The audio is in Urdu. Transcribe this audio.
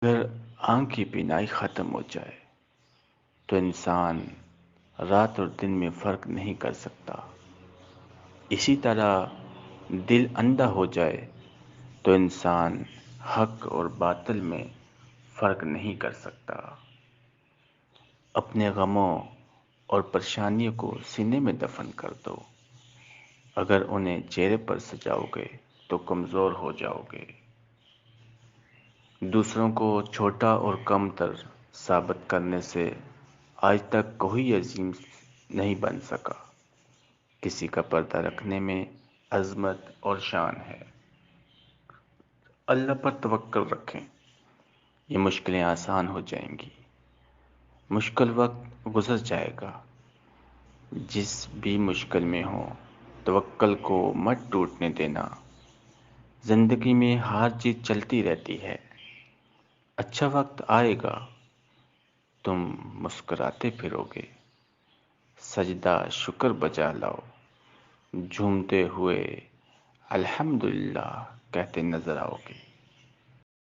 اگر آنکھ کی بینائی ختم ہو جائے تو انسان رات اور دن میں فرق نہیں کر سکتا۔ اسی طرح دل اندھا ہو جائے تو انسان حق اور باطل میں فرق نہیں کر سکتا۔ اپنے غموں اور پریشانیوں کو سینے میں دفن کر دو۔ اگر انہیں چہرے پر سجاؤ گے تو کمزور ہو جاؤ گے۔ دوسروں کو چھوٹا اور کم تر ثابت کرنے سے آج تک کوئی عظیم نہیں بن سکا۔ کسی کا پردہ رکھنے میں عظمت اور شان ہے۔ اللہ پر توکل رکھیں، یہ مشکلیں آسان ہو جائیں گی۔ مشکل وقت گزر جائے گا۔ جس بھی مشکل میں ہو توکل کو مت ٹوٹنے دینا۔ زندگی میں ہار جیت چلتی رہتی ہے۔ اچھا وقت آئے گا، تم مسکراتے پھرو گے۔ سجدہ شکر بجا لاؤ، جھومتے ہوئے الحمدللہ کہتے نظر آؤ گے۔